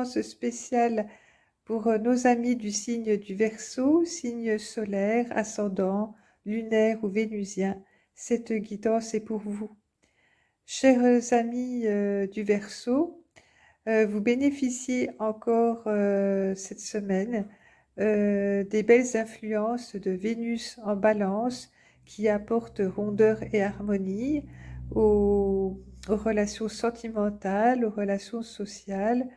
guidance spéciale pour nos amis du signe du Verseau, signe solaire, ascendant, lunaire ou vénusien. Cette guidance est pour vous. Chers amis du Verseau, vous bénéficiez encore cette semaine des belles influences de Vénus en Balance qui apportent rondeur et harmonie aux relations sentimentales, aux relations sociales.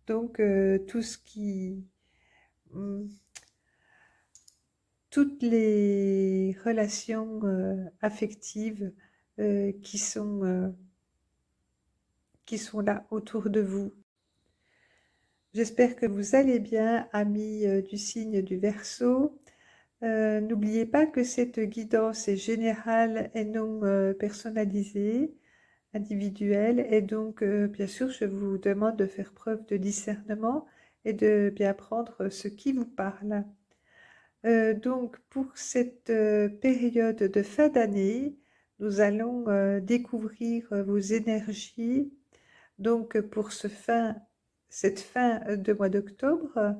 Donc tout ce qui... toutes les relations affectives qui sont là autour de vous. J'espère que vous allez bien, amis du signe du Verseau. N'oubliez pas que cette guidance est générale et non personnalisée, individuelle, et donc bien sûr je vous demande de faire preuve de discernement et de bien prendre ce qui vous parle. Donc pour cette période de fin d'année, nous allons découvrir vos énergies. Donc pour cette fin de mois d'octobre,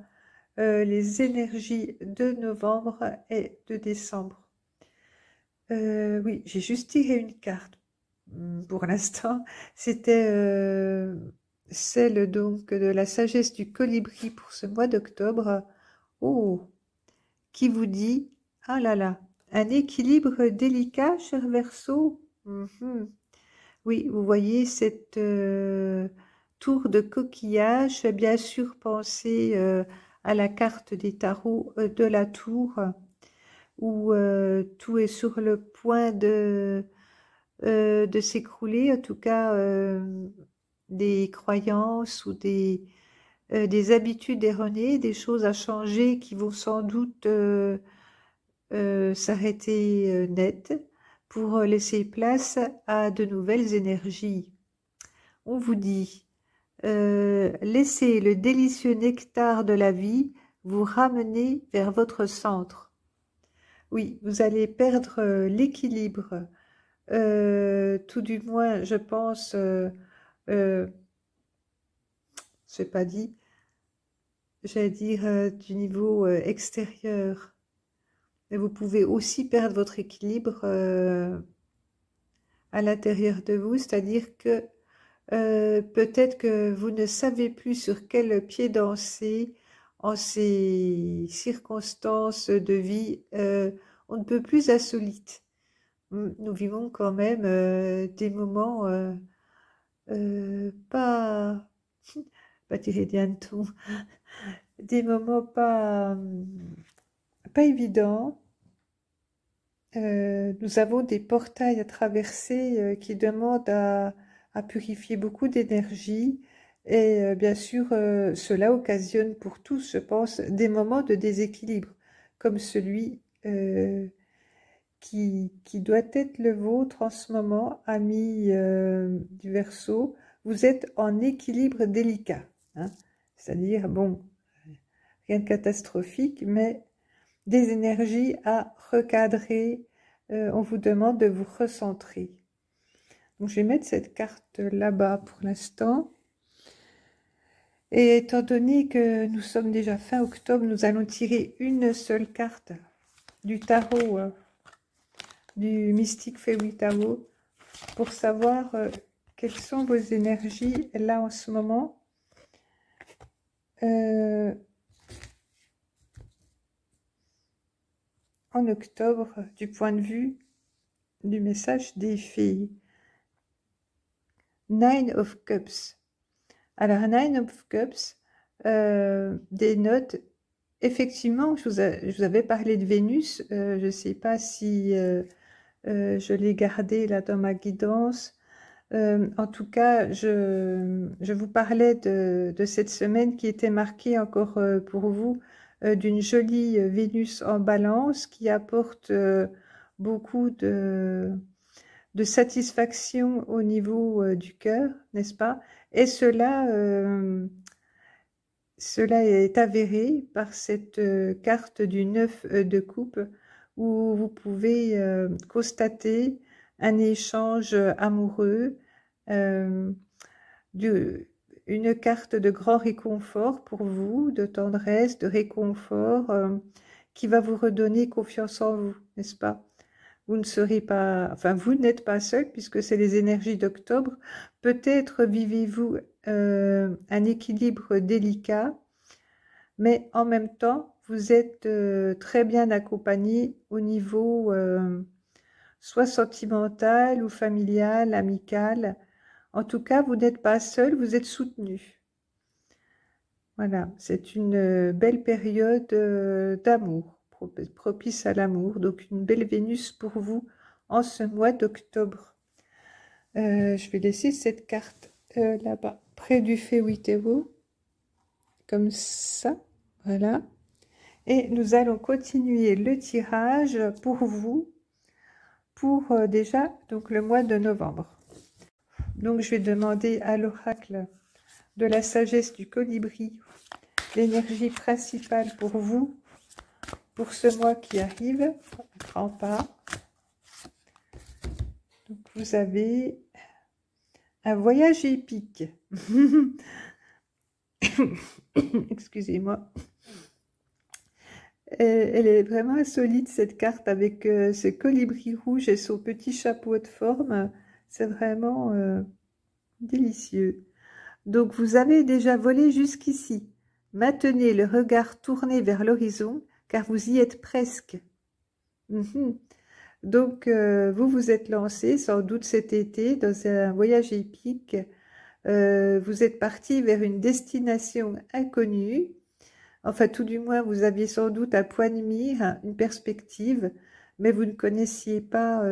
les énergies de novembre et de décembre. Oui, j'ai juste tiré une carte pour l'instant. C'était celle donc de la sagesse du colibri pour ce mois d'octobre. Oh, qui vous dit, ah là là, un équilibre délicat, cher Verseau. Oui, vous voyez cette tour de coquillage, bien sûr pensez à la carte des tarots de la tour, où tout est sur le point de s'écrouler, en tout cas des croyances ou des habitudes erronées, des choses à changer qui vont sans doute s'arrêter net pour laisser place à de nouvelles énergies. On vous dit, laissez le délicieux nectar de la vie vous ramener vers votre centre. Oui, vous allez perdre l'équilibre, tout du moins, je pense, c'est pas dit, j'allais dire du niveau extérieur. Et vous pouvez aussi perdre votre équilibre à l'intérieur de vous, c'est-à-dire que peut-être que vous ne savez plus sur quel pied danser en ces circonstances de vie on ne peut plus insolites. Nous vivons quand même des moments pas tirés d'un ton, des moments pas évidents. Nous avons des portails à traverser qui demandent à purifier beaucoup d'énergie et bien sûr cela occasionne pour tous, je pense, des moments de déséquilibre comme celui qui doit être le vôtre en ce moment, amis du Verseau. Vous êtes en équilibre délicat, hein, c'est-à-dire, bon, rien de catastrophique, mais des énergies à recadrer. On vous demande de vous recentrer. Donc, je vais mettre cette carte là-bas pour l'instant. Et étant donné que nous sommes déjà fin octobre, nous allons tirer une seule carte du tarot, du Mystic Fairy Tarot, pour savoir quelles sont vos énergies là en ce moment. En octobre, du point de vue du message des filles. Nine of Cups. Alors, Nine of Cups dénote, effectivement, je vous avais parlé de Vénus, je ne sais pas si je l'ai gardé là dans ma guidance. En tout cas, je vous parlais de cette semaine qui était marquée encore pour vous d'une jolie Vénus en balance qui apporte beaucoup de satisfaction au niveau du cœur, n'est-ce pas? Et cela est avéré par cette carte du 9 de coupe où vous pouvez constater un échange amoureux, une carte de grand réconfort pour vous, de tendresse, de réconfort, qui va vous redonner confiance en vous, n'est-ce pas? Vous ne serez pas, enfin, vous n'êtes pas seul puisque c'est les énergies d'octobre. Peut-être vivez-vous un équilibre délicat, mais en même temps, vous êtes très bien accompagné au niveau soit sentimental ou familial, amical. En tout cas, vous n'êtes pas seul, vous êtes soutenu. Voilà, c'est une belle période d'amour, propice à l'amour. Donc, une belle Vénus pour vous en ce mois d'octobre. Je vais laisser cette carte là-bas, près du Fewitewo, comme ça. Voilà. Et nous allons continuer le tirage pour vous, pour déjà donc le mois de novembre. Donc, je vais demander à l'oracle de la sagesse du colibri l'énergie principale pour vous, pour ce mois qui arrive, un grand pas. Donc, vous avez un voyage épique. Excusez-moi. Elle est vraiment insolite, cette carte, avec ce colibri rouge et son petit chapeau de forme. C'est vraiment délicieux. Donc, vous avez déjà volé jusqu'ici. Maintenez le regard tourné vers l'horizon, car vous y êtes presque. Donc, vous vous êtes lancé, sans doute cet été, dans un voyage épique. Vous êtes parti vers une destination inconnue. Enfin, tout du moins, vous aviez sans doute un point de mire, une perspective, mais vous ne connaissiez pas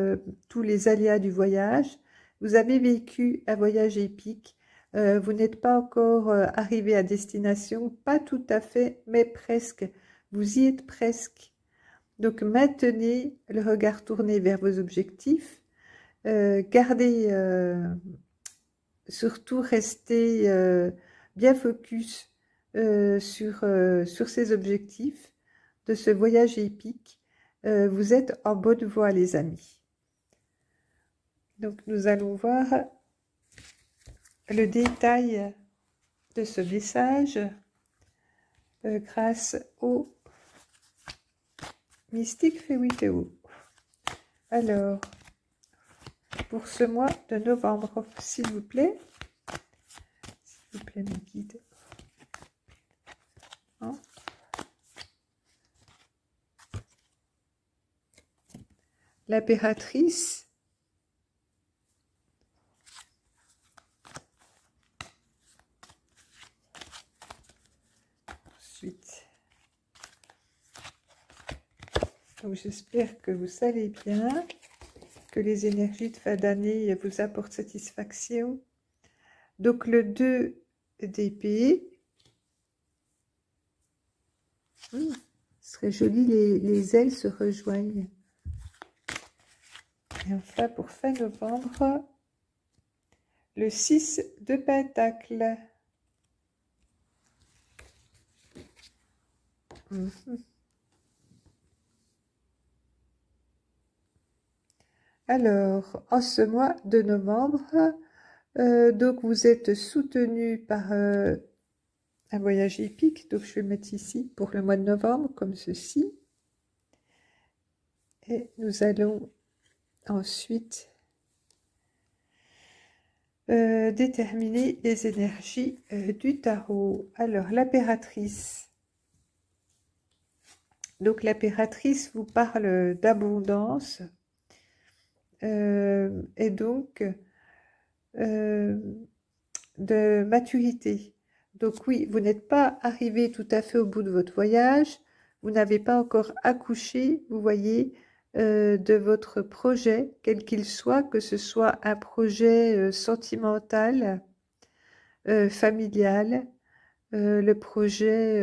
tous les aléas du voyage. Vous avez vécu un voyage épique. Vous n'êtes pas encore arrivé à destination, pas tout à fait, mais presque. Vous y êtes presque. Donc, maintenez le regard tourné vers vos objectifs. Gardez, surtout, restez bien focus sur ces objectifs de ce voyage épique. Vous êtes en bonne voie, les amis. Donc, nous allons voir le détail de ce message grâce au mystique Fewitewo. Alors, pour ce mois de novembre, s'il vous plaît, mes guides. Hein? L'impératrice. Ensuite, donc j'espère que vous allez bien, que les énergies de fin d'année vous apportent satisfaction. Donc le 2 d'épée. Ce serait joli, les ailes se rejoignent. Et enfin, pour fin novembre, le 6 de Pentacle. Alors, en ce mois de novembre, donc vous êtes soutenu par un voyage épique. Donc, je vais mettre ici pour le mois de novembre, comme ceci. Et nous allons ensuite déterminer les énergies du tarot. Alors, l'impératrice. Donc, l'impératrice vous parle d'abondance et donc de maturité. Donc oui, vous n'êtes pas arrivé tout à fait au bout de votre voyage, vous n'avez pas encore accouché, vous voyez, de votre projet, quel qu'il soit, que ce soit un projet sentimental, familial, le projet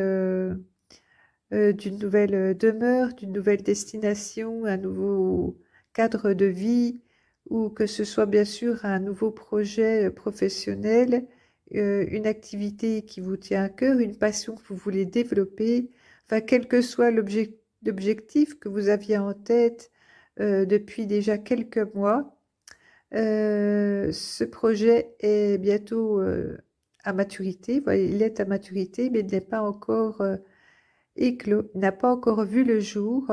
d'une nouvelle demeure, d'une nouvelle destination, un nouveau cadre de vie, ou que ce soit bien sûr un nouveau projet professionnel, une activité qui vous tient à cœur, une passion que vous voulez développer, enfin quel que soit l'objectif que vous aviez en tête depuis déjà quelques mois, ce projet est bientôt à maturité. Voilà, il est à maturité, mais il n'est pas encore éclos, il n'a pas encore vu le jour.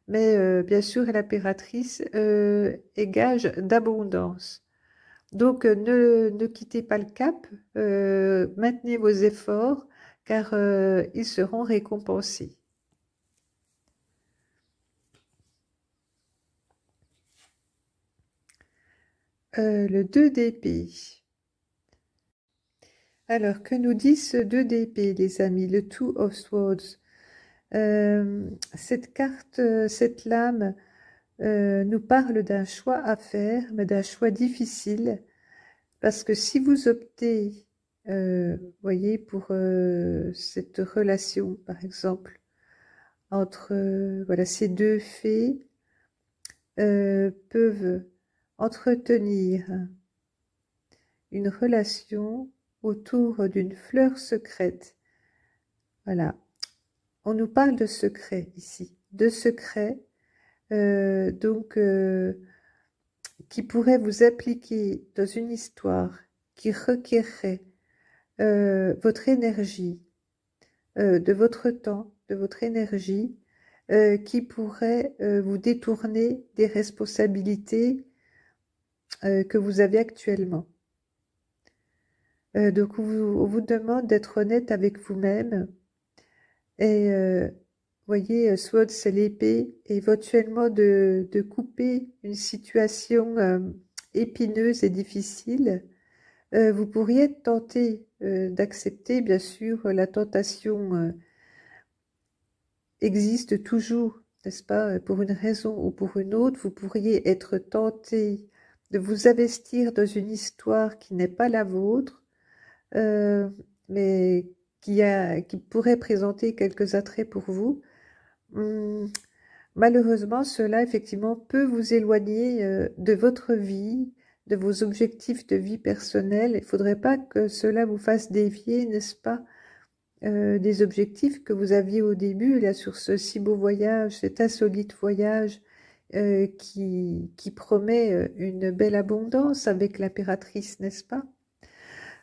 Mais bien sûr, l'impératrice est gage d'abondance. Donc, ne quittez pas le cap, maintenez vos efforts, car ils seront récompensés. Le 2 d'épée. Alors, que nous dit ce 2 d'épée, les amis, le Two of Swords? Cette carte, cette lame, nous parle d'un choix à faire, mais d'un choix difficile, parce que si vous optez, voyez, pour cette relation, par exemple, entre voilà, ces deux fées, peuvent entretenir une relation autour d'une fleur secrète. Voilà, on nous parle de secret ici, de secret, donc qui pourrait vous appliquer dans une histoire qui requerrait votre énergie, de votre temps, de votre énergie, qui pourrait vous détourner des responsabilités que vous avez actuellement. Donc on vous demande d'être honnête avec vous-même et voyez, Sword c'est l'épée, et éventuellement de couper une situation épineuse et difficile. Vous pourriez être tenté d'accepter, bien sûr, la tentation existe toujours, n'est-ce pas? Pour une raison ou pour une autre, vous pourriez être tenté de vous investir dans une histoire qui n'est pas la vôtre, mais qui pourrait présenter quelques attraits pour vous. Malheureusement, cela effectivement peut vous éloigner de votre vie, de vos objectifs de vie personnelle. Il ne faudrait pas que cela vous fasse dévier, n'est-ce pas, des objectifs que vous aviez au début, là, sur ce si beau voyage, cet insolite voyage qui promet une belle abondance avec l'impératrice, n'est-ce pas?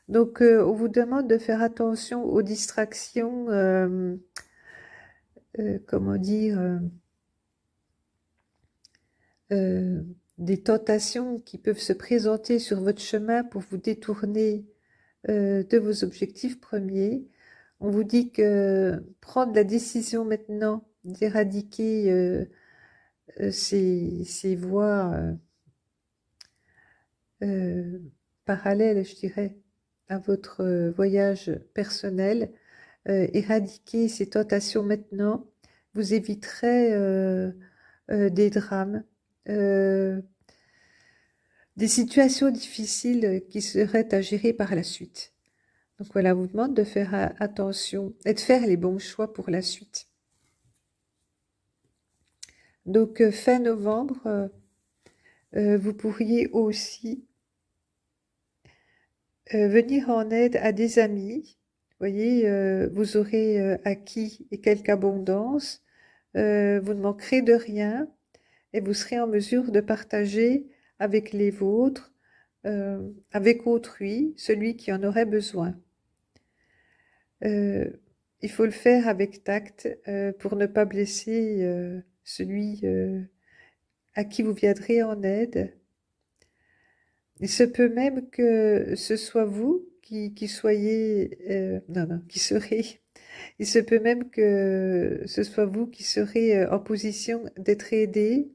Donc, on vous demande de faire attention aux distractions, comment dire, des tentations qui peuvent se présenter sur votre chemin pour vous détourner de vos objectifs premiers. On vous dit que prendre la décision maintenant d'éradiquer ces voies parallèles, je dirais, à votre voyage personnel, éradiquer ces tentations maintenant, vous éviterez des drames, des situations difficiles qui seraient à gérer par la suite. Donc voilà, on vous demande de faire attention et de faire les bons choix pour la suite. Donc fin novembre, vous pourriez aussi venir en aide à des amis. Vous voyez, vous aurez acquis quelque abondance, vous ne manquerez de rien et vous serez en mesure de partager avec les vôtres, avec autrui, celui qui en aurait besoin. Il faut le faire avec tact pour ne pas blesser celui à qui vous viendrez en aide. Il se peut même que ce soit vous qui soyez... non, qui serez... Il se peut même que ce soit vous qui serez en position d'être aidé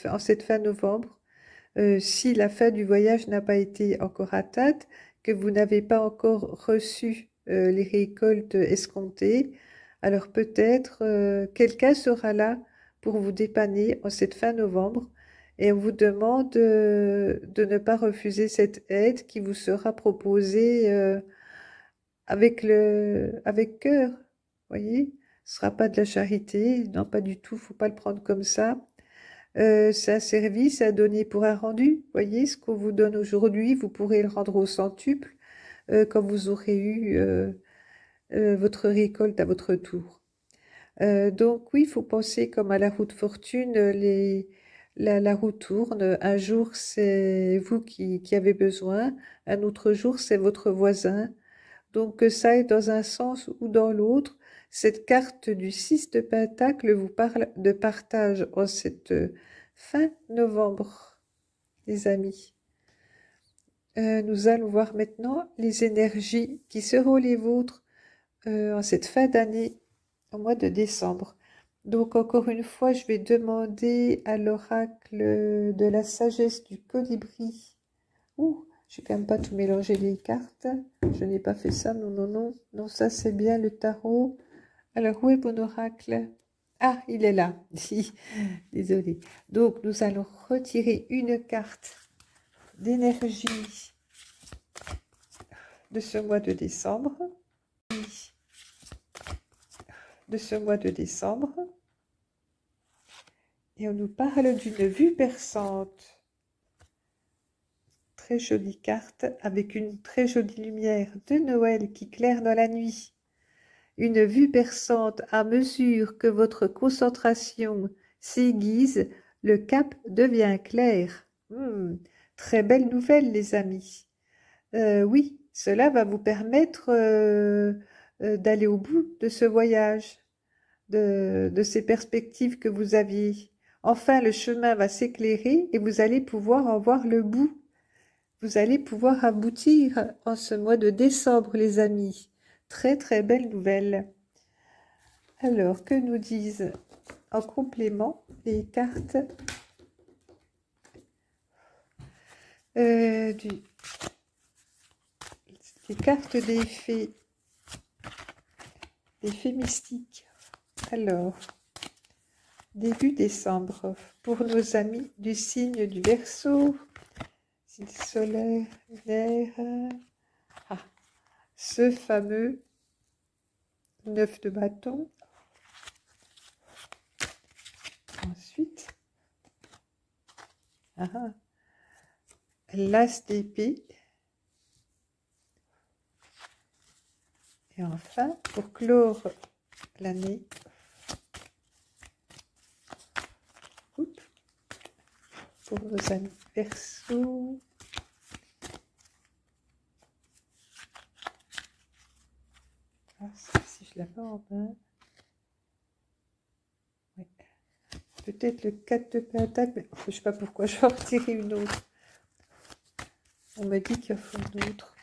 en cette fin novembre, si la fin du voyage n'a pas été encore atteinte, que vous n'avez pas encore reçu les récoltes escomptées, alors peut-être quelqu'un sera là pour vous dépanner en cette fin novembre et on vous demande de ne pas refuser cette aide qui vous sera proposée avec cœur, voyez. Ce ne sera pas de la charité, non pas du tout, faut pas le prendre comme ça. C'est un service à donner pour un rendu. Voyez, ce qu'on vous donne aujourd'hui, vous pourrez le rendre au centuple quand vous aurez eu votre récolte à votre tour. Donc oui, il faut penser comme à la roue de fortune, la roue tourne. Un jour, c'est vous qui avez besoin, un autre jour, c'est votre voisin. Donc que ça aille dans un sens ou dans l'autre, cette carte du 6 de Pentacle vous parle de partage en cette fin novembre, les amis. Nous allons voir maintenant les énergies qui seront les vôtres en cette fin d'année, au mois de décembre. Donc encore une fois, je vais demander à l'oracle de la sagesse du colibri. Ouh, je vais quand même pas tout mélanger les cartes. Je n'ai pas fait ça, non, non, non. Non, ça c'est bien le tarot. Alors, où est mon oracle? Ah, il est là. Désolée. Donc, nous allons retirer une carte d'énergie de ce mois de décembre. De ce mois de décembre. Et on nous parle d'une vue perçante. Très jolie carte avec une très jolie lumière de Noël qui claire dans la nuit. Une vue perçante à mesure que votre concentration s'aiguise, le cap devient clair. Très belle nouvelle, les amis. Oui, cela va vous permettre d'aller au bout de ce voyage, de ces perspectives que vous aviez. Enfin, le chemin va s'éclairer et vous allez pouvoir en voir le bout. Vous allez pouvoir aboutir en ce mois de décembre, les amis. Très, très belle nouvelle. Alors, que nous disent en complément les cartes les cartes des fées mystiques. Alors, début décembre, pour nos amis du signe du Verseau, signe solaire, lunaire, ce fameux 9 de bâton. Ensuite, l'as d'épée. Et enfin, pour clore l'année, pour nos amis Verseau, si je l'avais en main, ouais. Peut-être le 4 de Pentacle, mais je ne sais pas pourquoi je vais en retirer une autre. On m'a dit qu'il y a une autre.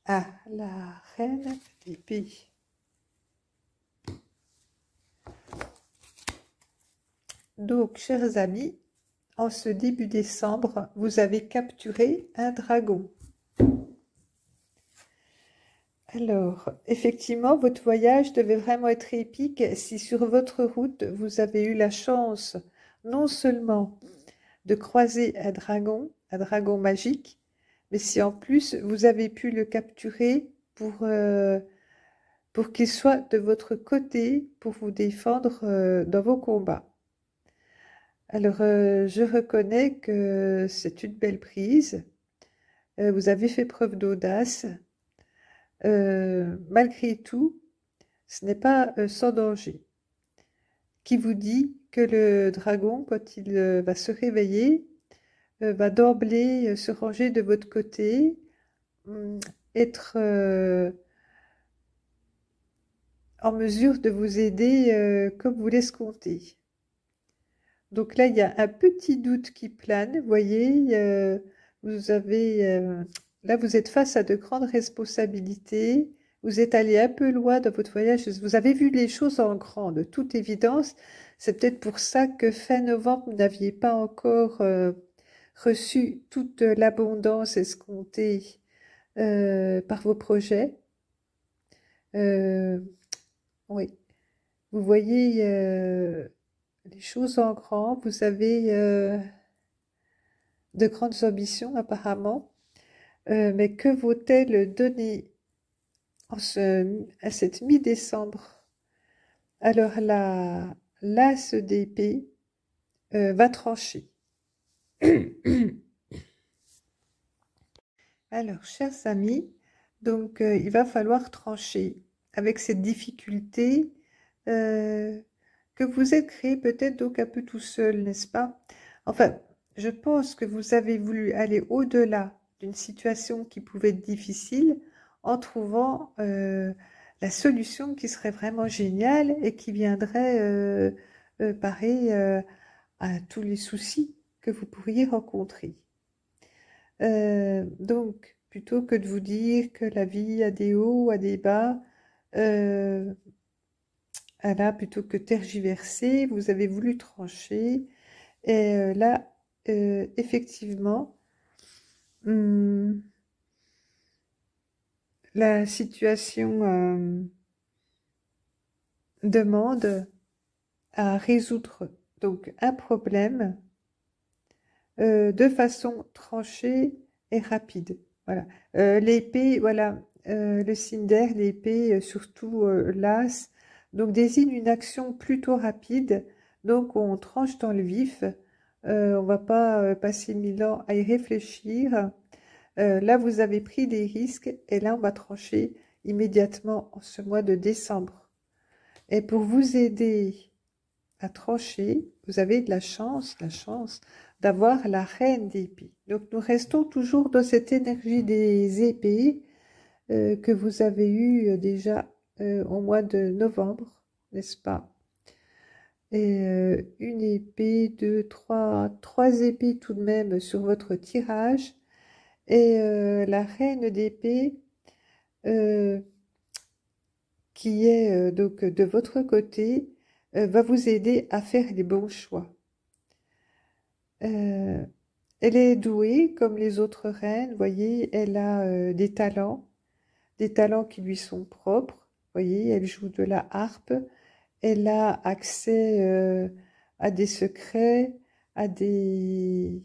Ah, la reine d'épée. Donc, chers amis, en ce début décembre, vous avez capturé un dragon. Alors, effectivement, votre voyage devait vraiment être épique si sur votre route, vous avez eu la chance non seulement de croiser un dragon magique, mais si en plus vous avez pu le capturer pour qu'il soit de votre côté pour vous défendre dans vos combats. Alors, je reconnais que c'est une belle prise. Vous avez fait preuve d'audace. Malgré tout, ce n'est pas sans danger. Qui vous dit que le dragon, quand il va se réveiller, va d'emblée se ranger de votre côté, être en mesure de vous aider comme vous l'escomptez. Donc là, il y a un petit doute qui plane, vous voyez, vous avez, là, vous êtes face à de grandes responsabilités, vous êtes allé un peu loin dans votre voyage, vous avez vu les choses en grand, de toute évidence. C'est peut-être pour ça que fin novembre, vous n'aviez pas encore reçu toute l'abondance escomptée par vos projets. Oui, vous voyez les choses en grand, vous avez de grandes ambitions apparemment, mais que vaut-elle donner à cette mi-décembre? Alors l'as d'épée va trancher. Alors, chers amis, donc il va falloir trancher avec cette difficulté que que vous êtes créé peut-être donc un peu tout seul, n'est-ce pas? Enfin, je pense que vous avez voulu aller au-delà d'une situation qui pouvait être difficile en trouvant la solution qui serait vraiment géniale et qui viendrait parer à tous les soucis que vous pourriez rencontrer. Donc, plutôt que de vous dire que la vie a des hauts, a des bas, euh, là, plutôt que tergiverser, vous avez voulu trancher. Et là, effectivement, hum, la situation demande à résoudre donc un problème de façon tranchée et rapide. Voilà. L'épée, voilà, le signe d'air, l'épée, surtout l'as, donc désigne une action plutôt rapide. Donc on tranche dans le vif. On va pas passer 1000 ans à y réfléchir. Là, vous avez pris des risques et là, on va trancher immédiatement en ce mois de décembre. Et pour vous aider à trancher, vous avez de la chance d'avoir la reine d'épée. Donc nous restons toujours dans cette énergie des épées que vous avez eue déjà au mois de novembre, n'est-ce pas? Et une épée, deux, trois épées tout de même sur votre tirage. Et la reine d'épée euh, qui est donc de votre côté va vous aider à faire les bons choix. Elle est douée comme les autres reines, vous voyez, elle a des talents qui lui sont propres, vous voyez, elle joue de la harpe, elle a accès à des secrets, à des,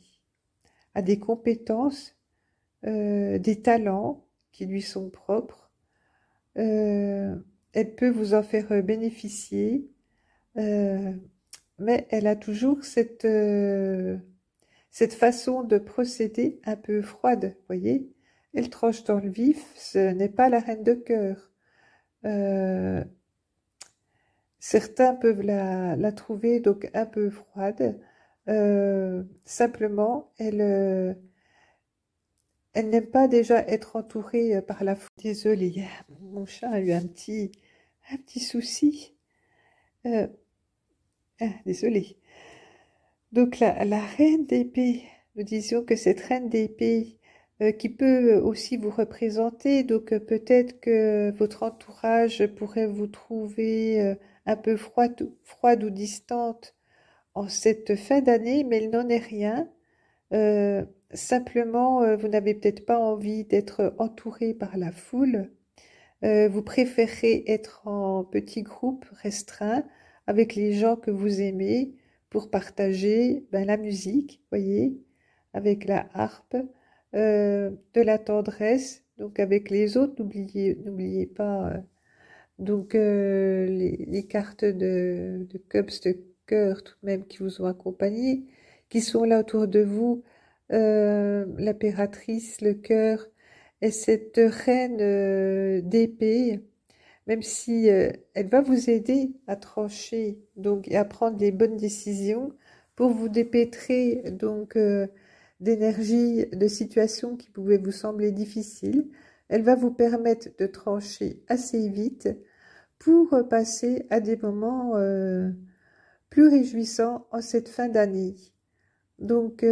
à des compétences, des talents qui lui sont propres. Euh, Elle peut vous en faire bénéficier, euh, mais elle a toujours cette façon de procéder un peu froide, voyez. Elle tranche dans le vif, ce n'est pas la reine de cœur. Euh, Certains peuvent la trouver donc un peu froide. Simplement, elle n'aime pas déjà être entourée par la foule. Désolée, mon chat a eu un petit souci. Euh, Désolée. Donc la reine d'épée, nous disions que cette reine d'épée qui peut aussi vous représenter, donc peut-être que votre entourage pourrait vous trouver un peu froide ou distante en cette fin d'année, mais il n'en est rien. Euh, Simplement, vous n'avez peut-être pas envie d'être entouré par la foule. Vous préférez être en petit groupe restreint avec les gens que vous aimez pour partager la musique, voyez, avec la harpe, de la tendresse, donc avec les autres, n'oubliez pas donc les cartes de cups de cœur tout de même qui vous ont accompagné, qui sont là autour de vous, l'impératrice, le cœur, et cette reine d'épée, même si elle va vous aider à trancher donc et à prendre les bonnes décisions pour vous dépêtrer donc d'énergie, de situations qui pouvaient vous sembler difficiles. Elle va vous permettre de trancher assez vite pour passer à des moments plus réjouissants en cette fin d'année. Donc,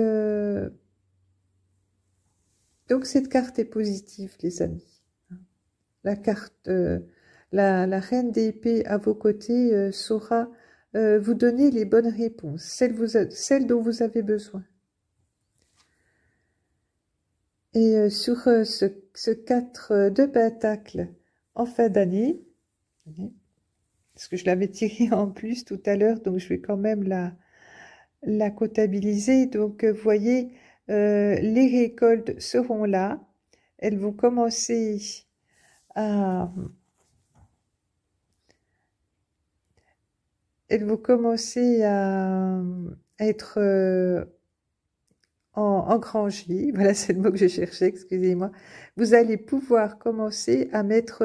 donc cette carte est positive, les amis. La carte, la reine d'épée à vos côtés saura vous donner les bonnes réponses, celles dont vous avez besoin. Et sur ce 4 de Pentacle en fin d'année, parce que je l'avais tiré en plus tout à l'heure, donc je vais quand même la comptabiliser. Donc, vous voyez, les récoltes seront là. Elles vont commencer à, elles vont commencer à être engrangées. Voilà, c'est le mot que je cherchais, excusez-moi. Vous allez pouvoir commencer à mettre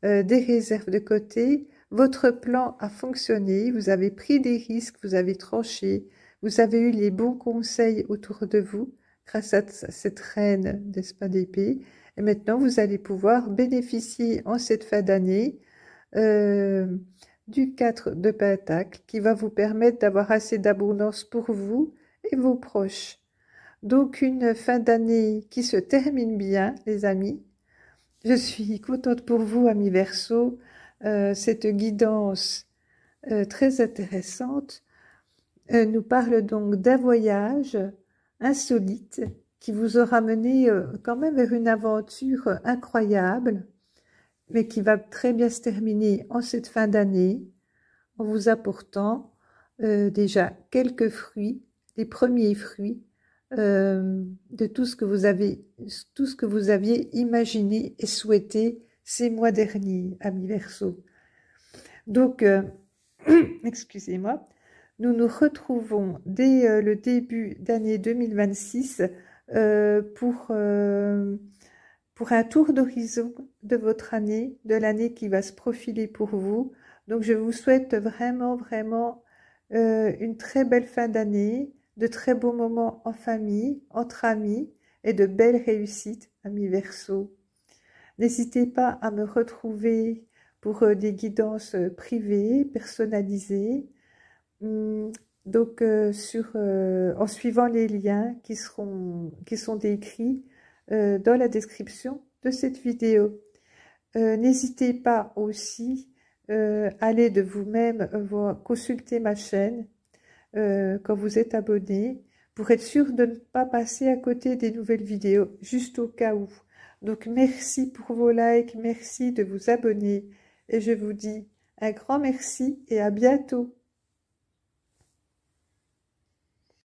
des réserves de côté votre plan a fonctionné, vous avez pris des risques, vous avez tranché, vous avez eu les bons conseils autour de vous grâce à cette reine d'espada d'épée. Et maintenant, vous allez pouvoir bénéficier en cette fin d'année du 4 de Pentacle qui va vous permettre d'avoir assez d'abondance pour vous et vos proches. Donc, une fin d'année qui se termine bien, les amis. Je suis contente pour vous, amis Verseau. Cette guidance très intéressante nous parle donc d'un voyage insolite qui vous aura mené quand même vers une aventure incroyable, mais qui va très bien se terminer en cette fin d'année en vous apportant déjà quelques fruits, les premiers fruits de tout ce que vous aviez imaginé et souhaité ces mois derniers, amis Verseau. Donc, excusez-moi, nous nous retrouvons dès le début d'année 2026 pour un tour d'horizon de votre année, de l'année qui va se profiler pour vous. Donc, je vous souhaite vraiment, vraiment une très belle fin d'année, de très beaux moments en famille, entre amis et de belles réussites, amis Verseau. N'hésitez pas à me retrouver pour des guidances privées, personnalisées, donc en suivant les liens qui sont décrits dans la description de cette vidéo. N'hésitez pas aussi à aller de vous-même consulter ma chaîne quand vous êtes abonné pour être sûr de ne pas passer à côté des nouvelles vidéos, juste au cas où. Donc merci pour vos likes, merci de vous abonner et je vous dis un grand merci et à bientôt.